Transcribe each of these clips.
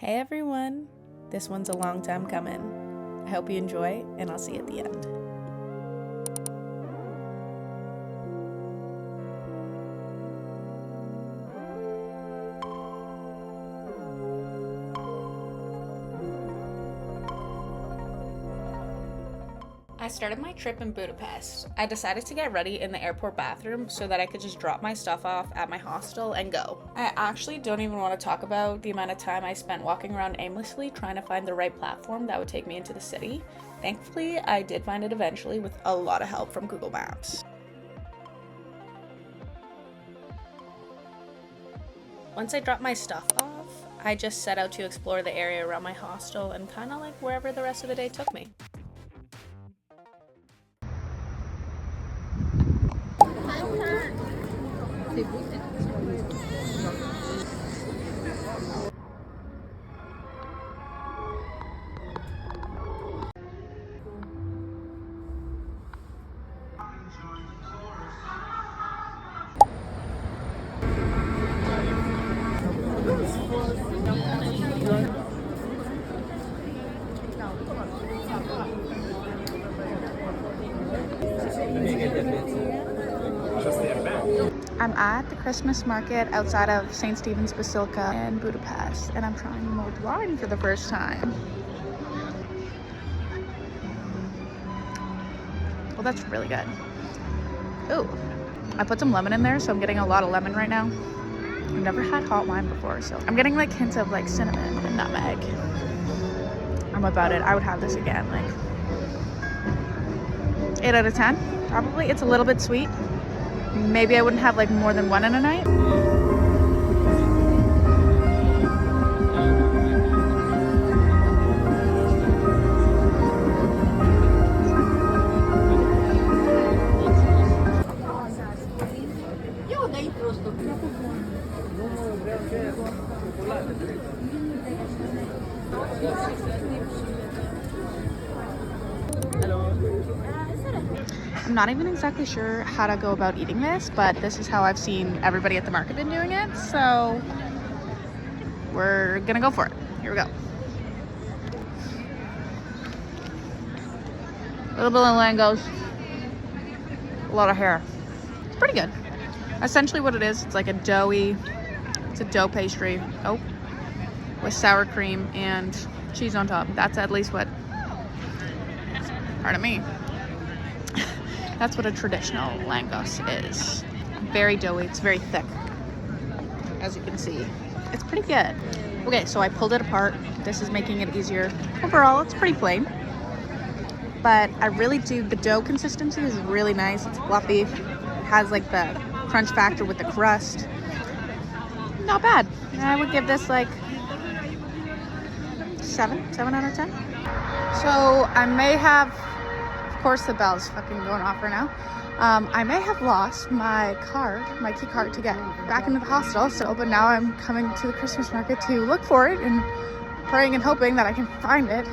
Hey everyone, this one's a long time coming. I hope you enjoy, and I'll see you at the end. I started my trip in Budapest. I decided to get ready in the airport bathroom so that I could just drop my stuff off at my hostel and go. I actually don't even want to talk about the amount of time I spent walking around aimlessly trying to find the right platform that would take me into the city. Thankfully, I did find it eventually with a lot of help from Google Maps. Once I dropped my stuff off, I just set out to explore the area around my hostel and kind of like wherever the rest of the day took me. I'm at the Christmas market outside of St. Stephen's Basilica in Budapest, and I'm trying mulled wine for the first time. Well, that's really good. Ooh, I put some lemon in there, so I'm getting a lot of lemon right now. I've never had hot wine before, so I'm getting like hints of like cinnamon and nutmeg. I'm about it. I would have this again, like 8 out of 10, probably. It's a little bit sweet. Maybe I wouldn't have like more than one in a night. I'm not even exactly sure how to go about eating this, but this is how I've seen everybody at the market been doing it, so we're gonna go for it. Here we go. A little bit of langos, a lot of hair. It's pretty good. Essentially what it is, it's like a doughy, it's a dough pastry, with sour cream and cheese on top. That's at least what, pardon me, that's what a traditional langos is. Very doughy, it's very thick, as you can see. It's pretty good. Okay, so I pulled it apart. This is making it easier. Overall, it's pretty plain, but I really do, the dough consistency is really nice. It's fluffy, it has like the crunch factor with the crust. Not bad. I would give this like 7 out of 10. So I may have, of course the bell's fucking going off right now. I may have lost my card, my key card to get back into the hostel. So, but now I'm coming to the Christmas market to look for it and praying and hoping that I can find it.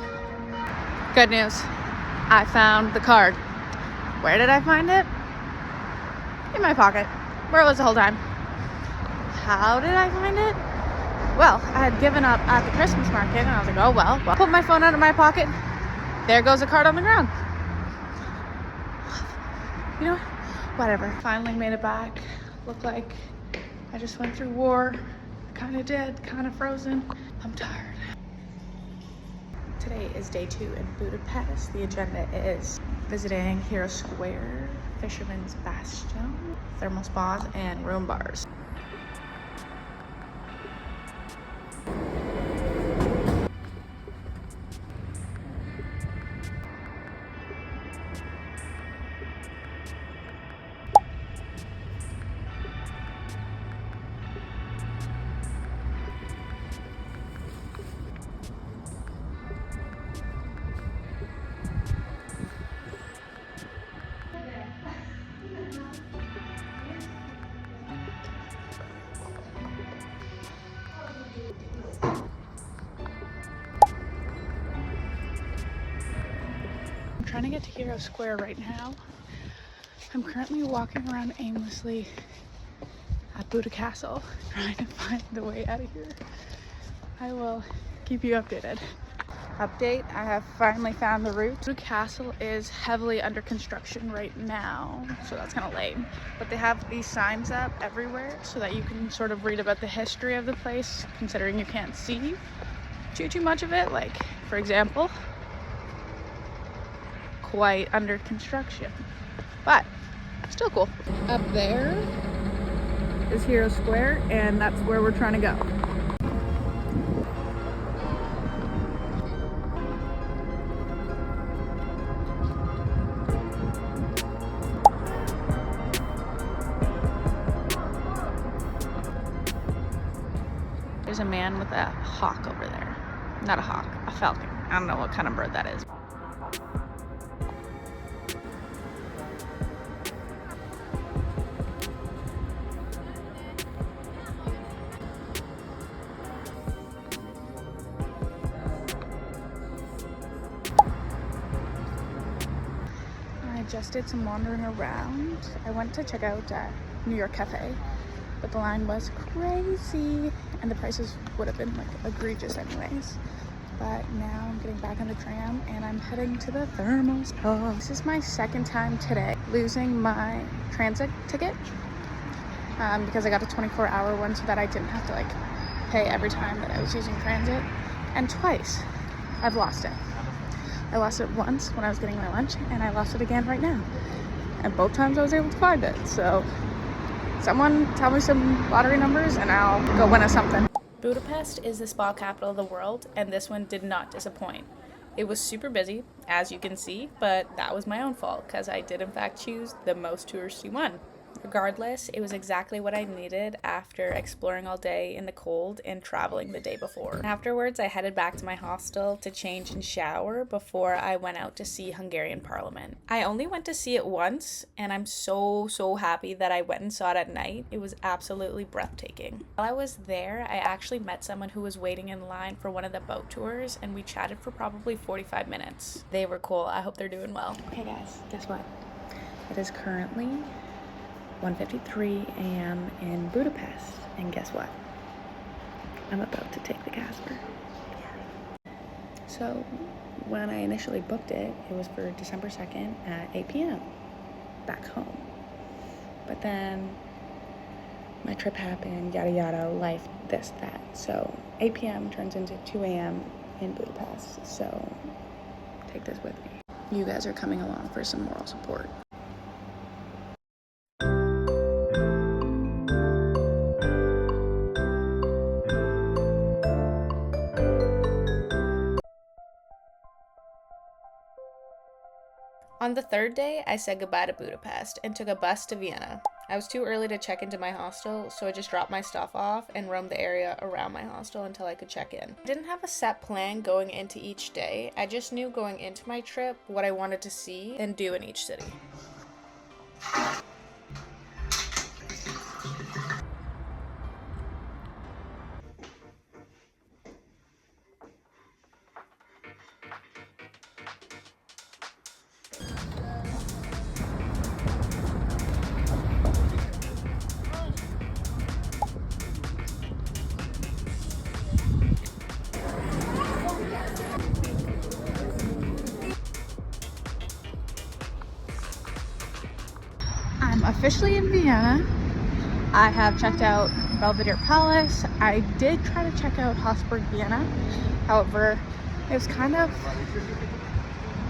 Good news, I found the card. Where did I find it? In my pocket, where it was the whole time. How did I find it? Well, I had given up at the Christmas market and I was like, oh well. Put my phone out of my pocket. There goes the card on the ground. You know, whatever. Finally made it back. Looked like I just went through war. Kind of did, kind of frozen. I'm tired. Today is day 2 in Budapest. The agenda is visiting Hero Square, Fisherman's Bastion, thermal spas, and room bars. Trying to get to Hero Square right now. I'm currently walking around aimlessly at Buda Castle, trying to find the way out of here. I will keep you updated. Update, I have finally found the route. The castle is heavily under construction right now, so that's kind of lame. But they have these signs up everywhere so that you can sort of read about the history of the place, considering you can't see too much of it. Like, for example, quite under construction, but still cool. Up there is Hero Square, and that's where we're trying to go. There's a man with a hawk over there. Not a hawk, a falcon. I don't know what kind of bird that is. I just did some wandering around. I went to check out New York Cafe, but the line was crazy and the prices would have been like egregious anyways. But now I'm getting back on the tram and I'm heading to the thermal spa. This is my second time today losing my transit ticket because I got a 24-hour one so that I didn't have to like pay every time that I was using transit. And twice I've lost it. I lost it once when I was getting my lunch, and I lost it again right now. And both times I was able to find it. So someone tell me some lottery numbers and I'll go win us something. Budapest is the spa capital of the world, and this one did not disappoint. It was super busy, as you can see, but that was my own fault because I did in fact choose the most touristy one. Regardless, it was exactly what I needed after exploring all day in the cold and traveling the day before. Afterwards, I headed back to my hostel to change and shower before I went out to see Hungarian Parliament. I only went to see it once, and I'm so happy that I went and saw it at night. It was absolutely breathtaking. While I was there, I actually met someone who was waiting in line for one of the boat tours, and we chatted for probably 45 minutes. They were cool. I hope they're doing well. Okay guys, guess what? It is currently 1:53 a.m. in Budapest, and guess what? I'm about to take the Casper. Yeah. So when I initially booked it, it was for December 2nd at 8 p.m. back home. But then my trip happened, yada yada, life, this, that. So 8 p.m. turns into 2 a.m. in Budapest. So take this with me. You guys are coming along for some moral support. On the third day, I said goodbye to Budapest and took a bus to Vienna. I was too early to check into my hostel, so I just dropped my stuff off and roamed the area around my hostel until I could check in. I didn't have a set plan going into each day. I just knew going into my trip what I wanted to see and do in each city. I'm officially in Vienna. I have checked out Belvedere Palace. I did try to check out Strasbourg Vienna. However, it was kind of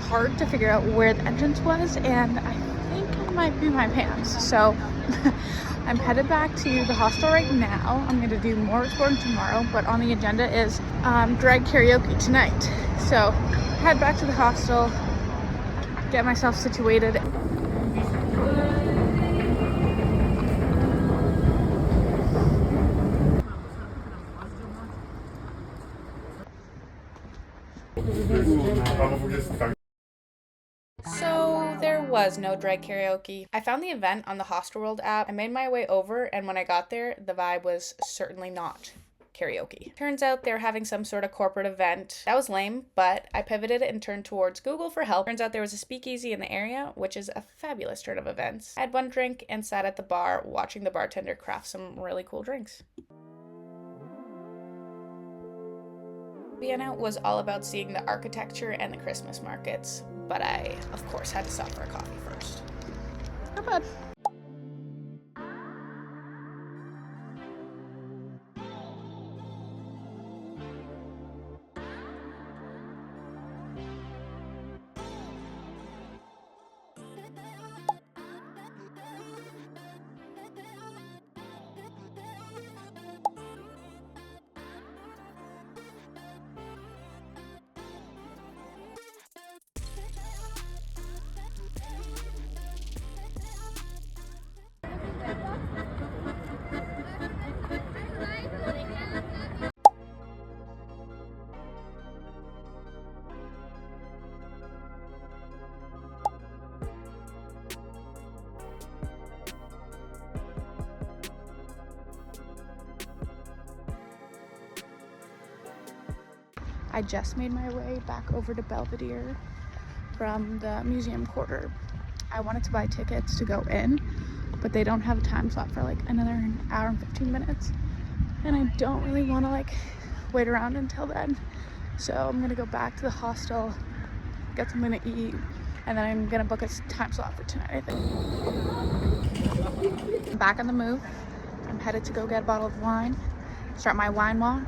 hard to figure out where the entrance was, and I think it might be my pants. So I'm headed back to the hostel right now. I'm going to do more exploring tomorrow, but on the agenda is drag karaoke tonight. So head back to the hostel, get myself situated. So there was no drag karaoke. I found the event on the Hostelworld app. I made my way over, and when I got there, the vibe was certainly not karaoke. Turns out they're having some sort of corporate event. That was lame, but I pivoted and turned towards Google for help. Turns out there was a speakeasy in the area, which is a fabulous turn of events. I had one drink and sat at the bar watching the bartender craft some really cool drinks. Vienna was all about seeing the architecture and the Christmas markets, but I, of course, had to stop for a coffee first. Not bad. I just made my way back over to Belvedere from the museum quarter. I wanted to buy tickets to go in, but they don't have a time slot for like another hour and 15 minutes. And I don't really want to like wait around until then. So I'm gonna go back to the hostel, get something to eat, and then I'm gonna book a time slot for tonight, I think. I'm back on the move. I'm headed to go get a bottle of wine, start my wine walk.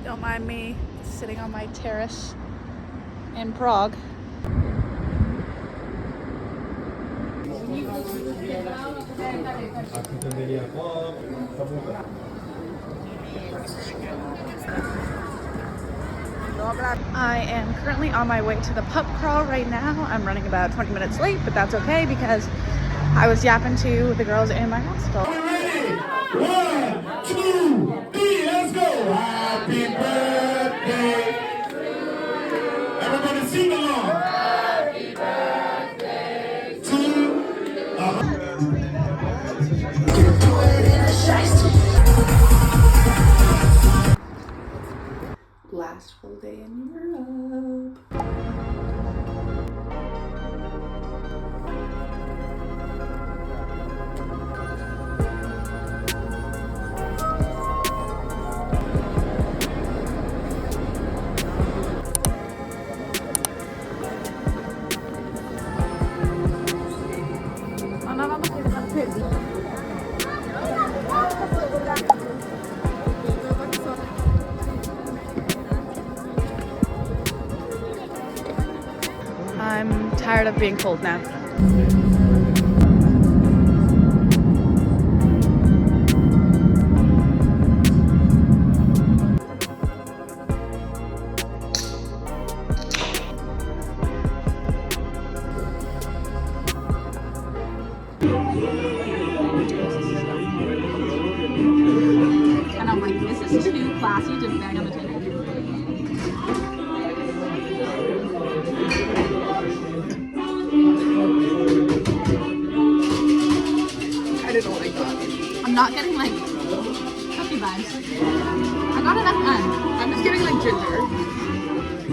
Don't mind me sitting on my terrace in Prague. I am currently on my way to the pub crawl right now. I'm running about 20 minutes late, but that's okay because I was yapping to the girls in my hostel. Are we ready? 1, 2, 3, let's go! Happy birthday! Everybody sing along! Happy birthday to you! Last full day in Europe. I'm tired of being cold now. And I'm like, this is too classy to bang on the table. I'm just getting like ginger.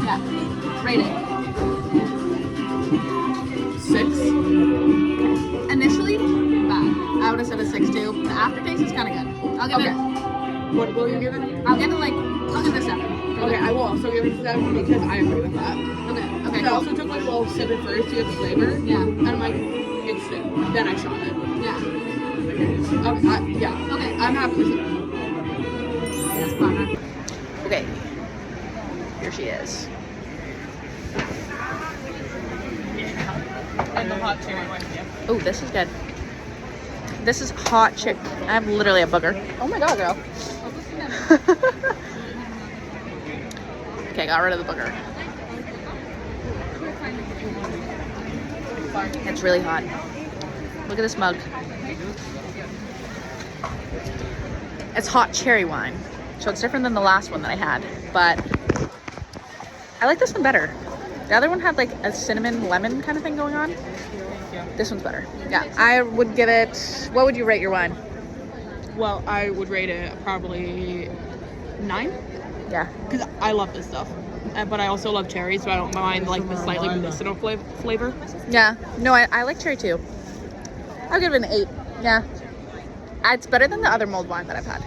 Yeah. Rate it. 6. Initially, bad. I would have said a 6 too. The aftertaste is kind of good. I'll give it. What will you give it? I'll give it a 7. Okay, I will also give it a 7 because I agree with that. Okay, I also took like a little sip at first to get the flavor. Yeah. And I'm like, instant. Then I shot it. Yeah. Okay, yeah. Okay. I'm happy with it. That's fun. Okay. Here she is. And the hot cherry one, yeah. Oh, this is good. This is hot chick. I have literally a booger. Oh my god, girl. Okay, got rid of the booger. It's really hot. Look at this mug. It's hot cherry wine. So it's different than the last one that I had, but I like this one better. The other one had like a cinnamon lemon kind of thing going on. This one's better. Yeah, I would give it, what would you rate your wine? Well, I would rate it probably 9. Yeah. Because I love this stuff. But I also love cherry, so I don't mind like the slightly medicinal flavor. Yeah. No, I like cherry too. I'll give it an 8. Yeah. It's better than the other mulled wine that I've had.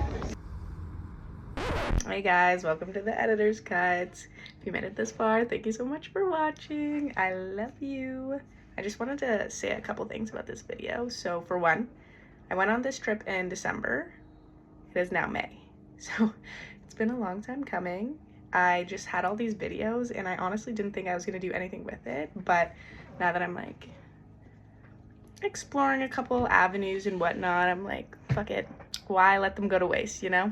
Hey guys, welcome to the editor's cut. If you made it this far, thank you so much for watching. I love you. I just wanted to say a couple things about this video. So for one, I went on this trip in December. It is now May. So it's been a long time coming. I just had all these videos and I honestly didn't think I was gonna do anything with it. But now that I'm like exploring a couple avenues and whatnot, I'm like, fuck it. Why let them go to waste, you know?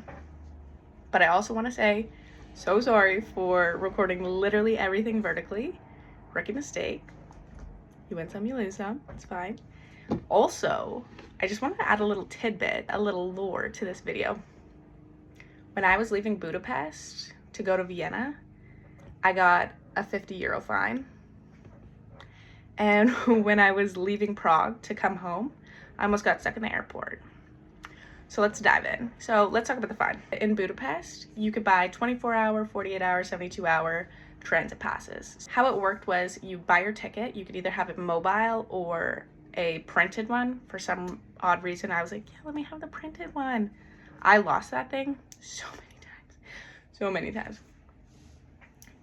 But I also want to say, so sorry for recording literally everything vertically. Rookie mistake. You win some, you lose some. It's fine. Also, I just wanted to add a little tidbit, a little lore to this video. When I was leaving Budapest to go to Vienna, I got a 50 euro fine. And when I was leaving Prague to come home, I almost got stuck in the airport. So let's dive in. So let's talk about the fine. In Budapest, you could buy 24-hour, 48-hour, 72-hour transit passes. How it worked was you buy your ticket. You could either have it mobile or a printed one. For some odd reason, I was like, yeah, let me have the printed one. I lost that thing so many times.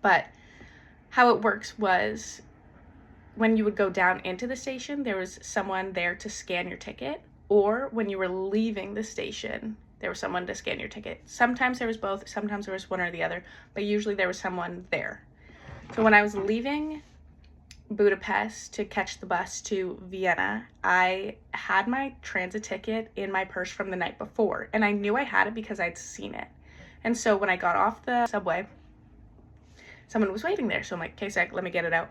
But how it works was when you would go down into the station, there was someone there to scan your ticket. Or when you were leaving the station, there was someone to scan your ticket. Sometimes there was both, sometimes there was one or the other, but usually there was someone there. So when I was leaving Budapest to catch the bus to Vienna, I had my transit ticket in my purse from the night before, and I knew I had it because I'd seen it. And so when I got off the subway, someone was waiting there. So I'm like, okay, sec, let me get it out.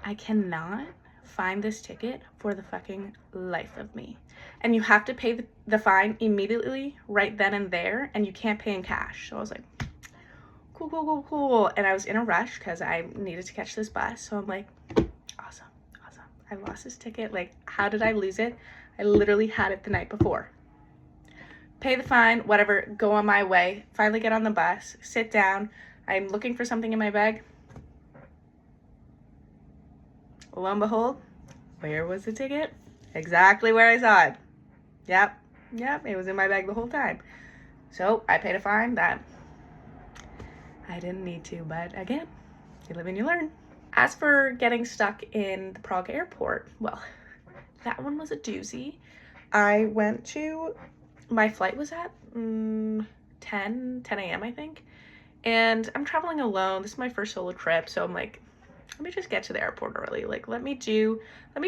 I cannot find this ticket for the fucking life of me. And you have to pay the fine immediately, right then and there, and you can't pay in cash. So I was like, cool. And I was in a rush because I needed to catch this bus. So I'm like, awesome. I lost this ticket. Like, how did I lose it? I literally had it the night before. Pay the fine, whatever, go on my way. Finally get on the bus, sit down. I'm looking for something in my bag. Lo and behold, where was the ticket? Exactly where I saw it. Yep, it was in my bag the whole time. So I paid a fine that I didn't need to, but again, you live and you learn. As for getting stuck in the Prague airport, well, that one was a doozy. I went to, my flight was at 10 a.m. I think, and I'm traveling alone. This is my first solo trip, so I'm like, let me just get to the airport early. Like, let me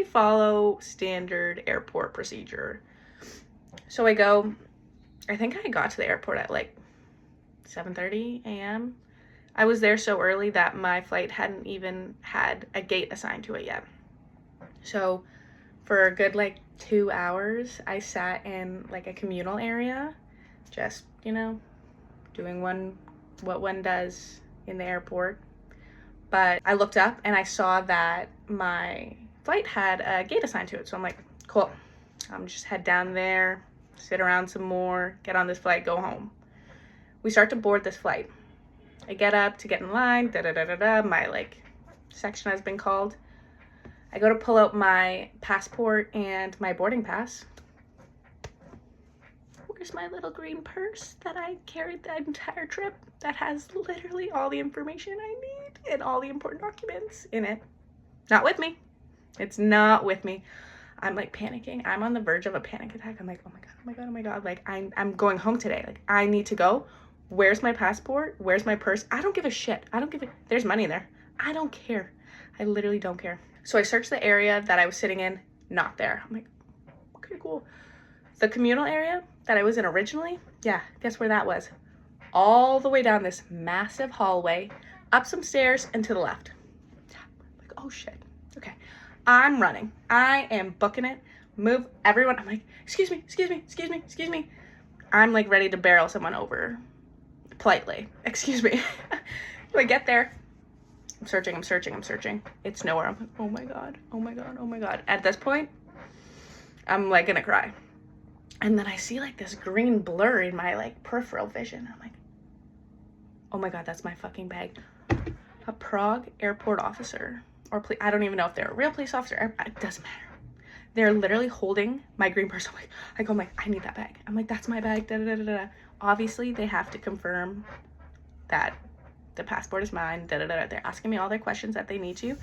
follow standard airport procedure. So I go, I think I got to the airport at like 7:30 a.m. I was there so early that my flight hadn't even had a gate assigned to it yet. So for a good like 2 hours, I sat in like a communal area, just, you know, doing what one does in the airport. But I looked up and I saw that my flight had a gate assigned to it. So I'm like, cool, I'm just head down there, sit around some more, get on this flight, go home. we start to board this flight. I get up to get in line, my like section has been called. I go to pull out my passport and my boarding pass. Where's my little green purse that I carried the entire trip that has literally all the information I need and all the important documents in it? Not with me. It's not with me. I'm like panicking. I'm on the verge of a panic attack. I'm like, oh my God, oh my God, oh my God. Like I'm going home today. Like I need to go. Where's my passport? Where's my purse? I don't give a shit. I don't give a, there's money in there. I don't care. I literally don't care. So I searched the area that I was sitting in, not there. I'm like, okay, cool. The communal area that I was in originally, yeah, guess where that was? All the way down this massive hallway, up some stairs and to the left. Like, oh shit, okay. I'm running. I am booking it. Move everyone. I'm like, excuse me, excuse me, excuse me, excuse me. I'm like ready to barrel someone over politely. Excuse me. So I get there. I'm searching, I'm searching, I'm searching. It's nowhere. I'm like, oh my God, oh my God, oh my God. At this point, I'm like gonna cry. And then I see like this green blur in my like peripheral vision. I'm like, oh my God, that's my fucking bag. A Prague airport officer, or I don't even know if they're a real police officer. It doesn't matter. They're literally holding my green purse. I'm like, I need that bag. I'm like, that's my bag. Da, da, da, da. Obviously, they have to confirm that the passport is mine. Da, da, da, da. They're asking me all their questions that they need to.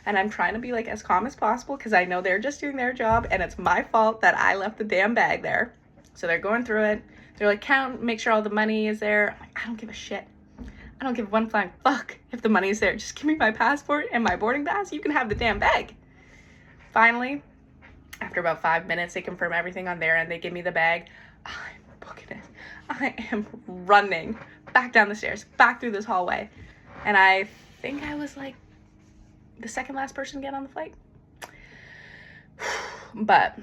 And I'm trying to be like as calm as possible because I know they're just doing their job and it's my fault that I left the damn bag there. So they're going through it. They're like, count, make sure all the money is there. I'm like, I don't give a shit. I don't give one flying fuck if the money is there. Just give me my passport and my boarding pass. You can have the damn bag. Finally, after about 5 minutes, they confirm everything on there and they give me the bag. I'm booking it. I am running back down the stairs, back through this hallway. And I think I was like the second last person to get on the flight. But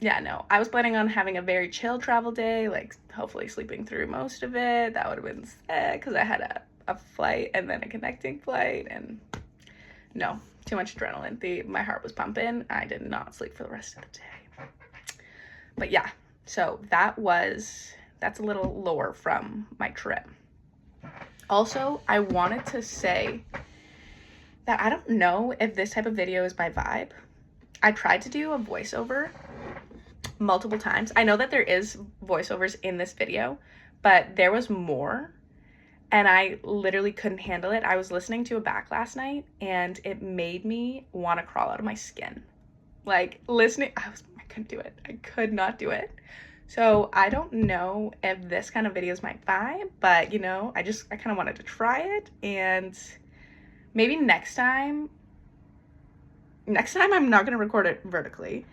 yeah, no, I was planning on having a very chill travel day, like hopefully sleeping through most of it. That would have been sad because I had a flight and then a connecting flight, and no, too much adrenaline. My heart was pumping. I did not sleep for the rest of the day. But yeah, so that's a little lore from my trip. Also, I wanted to say that I don't know if this type of video is my vibe. I tried to do a voiceover multiple times. I know that there is voiceovers in this video, but there was more and I literally couldn't handle it. I was listening to it back last night and it made me want to crawl out of my skin. Like listening, I couldn't do it. I could not do it. So I don't know if this kind of video is my vibe, but you know, I kind of wanted to try it, and maybe next time I'm not gonna record it vertically,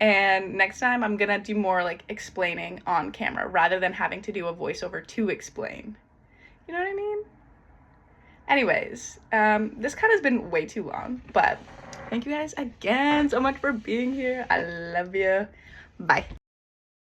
and next time I'm gonna do more like explaining on camera rather than having to do a voiceover to explain. You know what I mean? Anyways, this kind of has been way too long, but thank you guys again so much for being here. I love you. Bye.